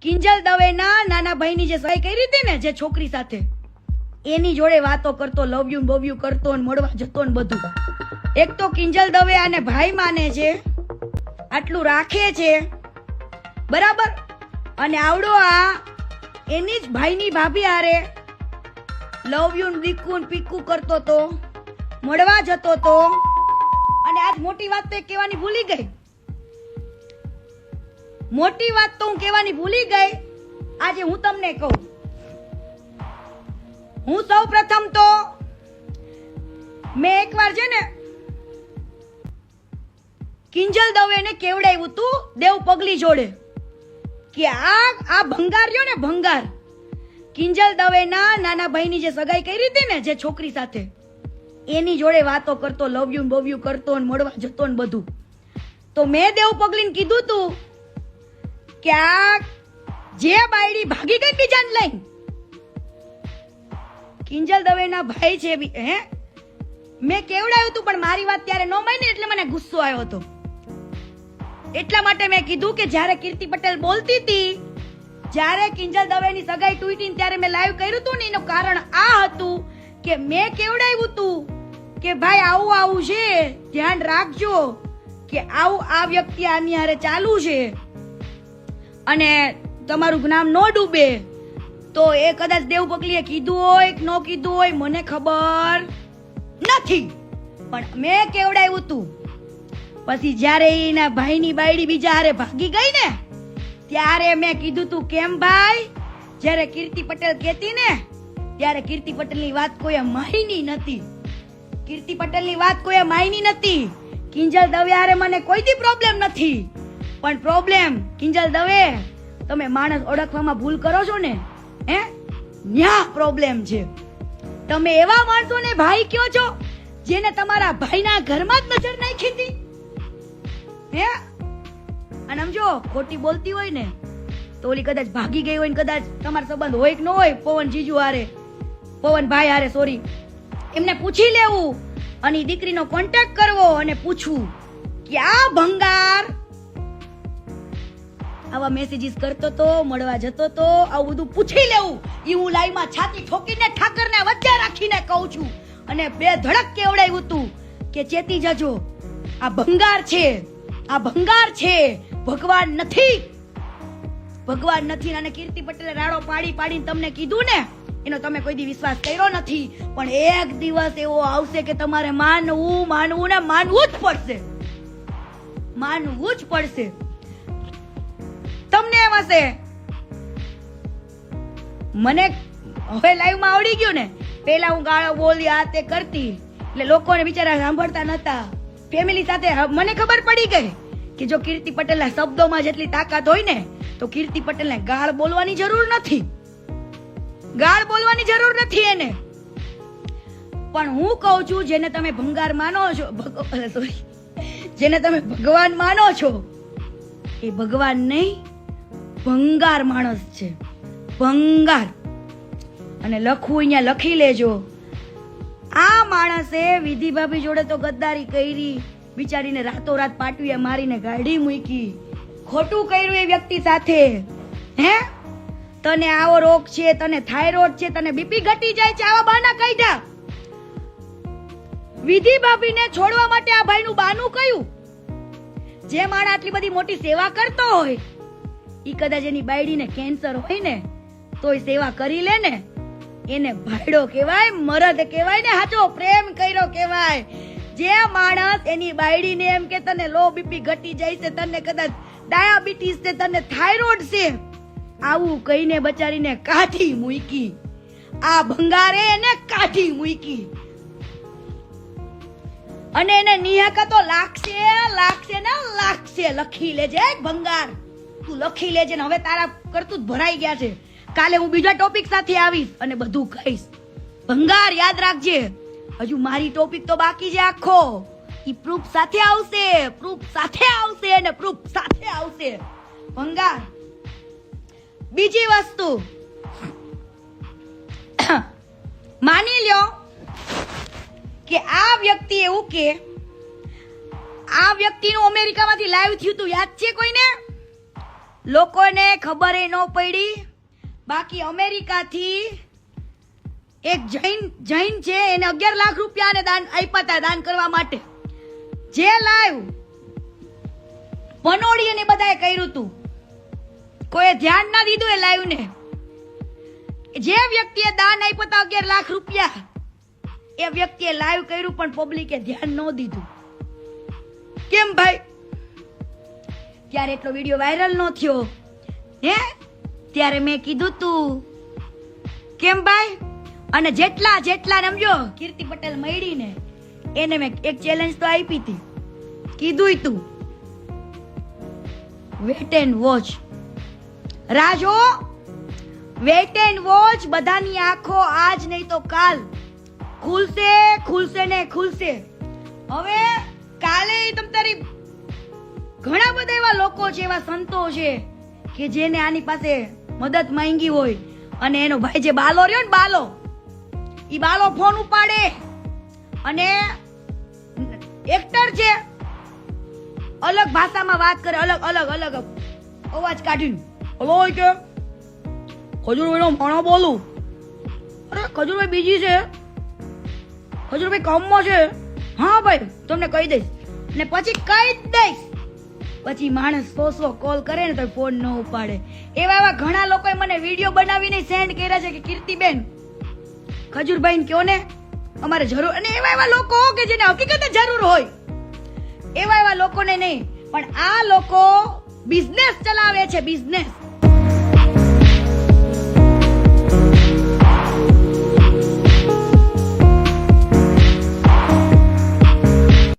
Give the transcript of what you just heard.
કિંજલ દવેના નાના ભાઈની જે સગાઈ કરી હતી ને જે છોકરી સાથે, એની જોડે વાતો કરતો, લવ યુ બવ યુ કરતો ને મળવા જતો ને બધું. એક તો કિંજલ દવે આને ભાઈ માને છે, આટલું રાખે છે બરાબર, અને આવડો આ એની જ ભાઈની ભાભી હારે લવ યુ દીકુ પીકુ કરતો તો, મળવા જતો તો. અને આજ મોટી વાત તો કહેવાની ભૂલી ગઈ, મોટી વાત તો હું કહેવાની ભૂલી ગઈ. આજે હું તમને કહું, હું સૌ પ્રથમ તો મેં એકવાર છે ને કિંજલ દવેને કેવડાવ્યું તું દેવ પગલી જોડે કે આ ભંગાર રહ્યો ને ભંગાર, કિંજલ દવેના નાના ભાઈની જે સગાઈ કરી હતી ને જે છોકરી સાથે, એની જોડે વાતો કરતો, લવ યુ બવ યુ કરતો ને મળવા જતો ને બધું. તો મેં દેવ પગલીને કીધું તું કે આ જે બાયડી ભાગી ગઈ બીજાને લઈને, કિંજલ દવેના ભાઈ છે હે, મેં કેવડાવ્યું તું પણ મારી વાત ત્યારે ન માની એટલે મને ગુસ્સો આવ્યો હતો. એટલા માટે મેં કીધું કે જ્યારે કીર્તિ પટેલ બોલતી હતી, જ્યારે કિંજલ દવેની સગાઈ તૂટી ત્યારે મેં લાઈવ કર્યું હતું ને, એનું કારણ આ હતું કે મેં કેવડાવ્યું તું કે ભાઈ આવું આવું છે, ધ્યાન રાખજો કે આવું આ વ્યક્તિ આની હારે ચાલુ છે અને તમારું જ્ઞાન ન ડૂબે. તો એ કદાચ દેવ પગલીએ કીધું હોય કે ન કીધું હોય મને ખબર નથી, પણ મેં કેવડાવ્યું તું. પછી જ્યારે એના ભાઈની બાયડી બીજા હારે ભાગી ગઈ ને, ત્યારે મેં કીધું તું કેમ ભાઈ, જ્યારે કીર્તિ પટેલ કહેતી ને ત્યારે કીર્તિ પટેલની વાત કોઈએ માયની નથી, કીર્તિ પટેલની વાત કોઈએ માયની નથી. કિંજલ દવે હારે મને કોઈ દી પ્રોબ્લેમ નથી, પણ પ્રોબ્લેમ કિંજલ દવે તમે માણસ ઓળખવામાં ભૂલ કરો છો ને, હે ન્યા પ્રોબ્લેમ છે. તમે એવા માણસોને ભાઈ કયો છો જેને તમારા ભાઈના ઘરમાં જ નજર નાખી હતી, હે? અને સમજો ખોટી બોલતી હોય ને તો ઓલી કદાચ ભાગી ગઈ હોય ને કદાચ તમારો સંબંધ હોય કે ન હોય, પવન જીજુ હારે, પવન ભાઈ હારે સોરી, એમને પૂછી લેવું અને દીકરીનો કોન્ટેક્ટ કરવો અને પૂછવું કે આ ભંગાર આવા મેસેજીસ કરતો તો, મળવા જતો તો, આવું બધું પૂછી લેવું. એ હું લાઈવમાં છાતી ઠોકીને ઠાકરને વચ્ચે રાખીને કહું છું અને બે ધડક કેવડાવ્યું તું કે ચેતી જજો, આ ભંગાર છે, આ ભંગાર છે, ભગવાન નથી, ભગવાન નથી. અને કીર્તિ પટેલે રાડો પાડી પાડીને તમને કીધું ને, એનો તમે કોઈ દી વિશ્વાસ કર્યો નથી, પણ એક દિવસ એવો આવશે કે તમારે માનવું માનવું ને માનવું જ પડશે, માનવું જ પડશે. તમને એમ હશે મને હવે લાઈવ માં આવડી ગયું ને, પેલા હું ગાળો બોલી આ તે કરતી એટલે લોકોને બિચારા સાંભળતા નતા. ફેમિલી સાથે મને ખબર પડી ગઈ કે જો કીર્તિ પટેલના શબ્દોમાં જેટલી તાકાત હોય ને તો કીર્તિ પટેલને ગાળ બોલવાની જરૂર નથી, ગાળ બોલવાની જરૂર નથી એને. પણ હું કહું છું જેને તમે ભંગાર માનો છો, સોરી, જેને તમે ભગવાન માનો છો એ ભગવાન નહીં, ભંગાર માણસ છે, ભંગાર. અને લખવું અહીંયા લખી લેજો, આ માણસે વિધિ ભાભી જોડે તો ગદ્દારી કરી, બિચારીને રાતોરાત પાટવીએ મારીને ગાડી મૂકી, ખોટું કર્યું એ વ્યક્તિ સાથે. હે તને આવો રોગ છે, તને થાઇરોઇડ છે, તને બીપી ઘટી જાય છે, આવા બહાના કાઢ્યા. વિધિ ભાભીને છોડવા માટે આ ભાઈનું બહાનું કયું? જે માણસ આટલી બધી મોટી સેવા કરતો હોય, ઈ કદાચ એની બાયડીને કેન્સર હોય ને તોય સેવા કરી લે ને, એને ભાઈડો કહેવાય, મરદ કહેવાય ને, સાચો પ્રેમ કર્યો કહેવાય. જે માણસ એની બાયડીને એમ કે તને લો બીપી ઘટી જાય છે, તને કદાચ ડાયાબિટીસ છે, તને થાઇરોઇડ છે, આવું કહીને બચારીને કાઢી મૂકી, આ ભંગારે એને કાઢી મૂકી. અને એને નિહાકા તો લાગશે, લાગશે ને લાગશે. લખી લેજે ભંગાર, તું લખી લેજે ને. હવે તારા કરતું ભરાઈ ગયા છે, કાલે હું બીજા ટોપિક સાથે આવીશ અને બધું કહીશ. ભંગાર યાદ રાખજે, હજુ મારી ટોપિક તો બાકી છે આખો, ઈ પ્રૂફ સાથે આવશે, પ્રૂફ સાથે આવશે અને પ્રૂફ સાથે આવશે. ભંગાર. બીજી વસ્તુ, માની લ્યો કે આ વ્યક્તિ એવું કે આ વ્યક્તિનું અમેરિકામાંથી લાઈવ થયું હતું, યાદ છે કોઈને? લોકોને ખબર ન પડી. બાકી અમેરિકાથી એક જૈન છે, એને 11 લાખ રૂપિયા દાન આપ્યા હતા દાન કરવા માટે. જે લાઈવ પનોડી અને બધાએ કર્યું હતું, કોઈ ધ્યાન ના દીધું એ લાઈવ ને. જે વ્યક્તિએ દાન આપ્યા હતા 11 લાખ રૂપિયા, એ વ્યક્તિએ લાઈવ કર્યું પણ પબ્લિકે ધ્યાન ન દીધું. કેમ ભાઈ? ત્યારે એટલો વિડીયો વાયરલ ન થયો હે, ત્યારે મેં કીધું તું. કેમ ભાઈ? અને જેટલા સમજો કીર્તિ પટેલ મળી ને એને મેં એક ચેલેન્જ તો આપી હતી, કીધું તું વેટ એન્ડ વોચ. રાજો, વેટ એન્ડ વોચ. બધાની આંખો આજ નહીં તો કાલ ખુલશે ને ખુલશે. હવે કાલે તમ તારી ઘણા બધા એવા લોકો છે, એવા સંતો છે કે જેને આની પાસે મદદ માંગી હોય અને એનો ભાઈ જે બાલો રહ્યો ને, ઈ બાલો ફોન ઉપાડે અને એક્ટર છે, અલગ ભાષામાં વાત કરે, અલગ અવાજ કાઢીને હલો કે ખજૂરભાઈ નો માણો બોલું. અરે ખજૂરભાઈ બીજી છે, ખજૂરભાઈ કામમાં છે. હા ભાઈ તમને કહી દઈશ. ને પછી કહી દઈશ, પછી માણસ 100 કોલ કરે ને તો ફોન ન ઉપાડે. એવા ઘણા લોકોએ મને વિડીયો બનાવીને સેન્ડ કર્યા છે કે કીર્તિબેન ખજૂરભાઈ કયો ને અમારે જરૂર. અને એવા લોકો કે જેને હકીકતે જરૂર હોય, એવા લોકોને નહીં. પણ આ લોકો બિઝનેસ ચલાવે છે, બિઝનેસ.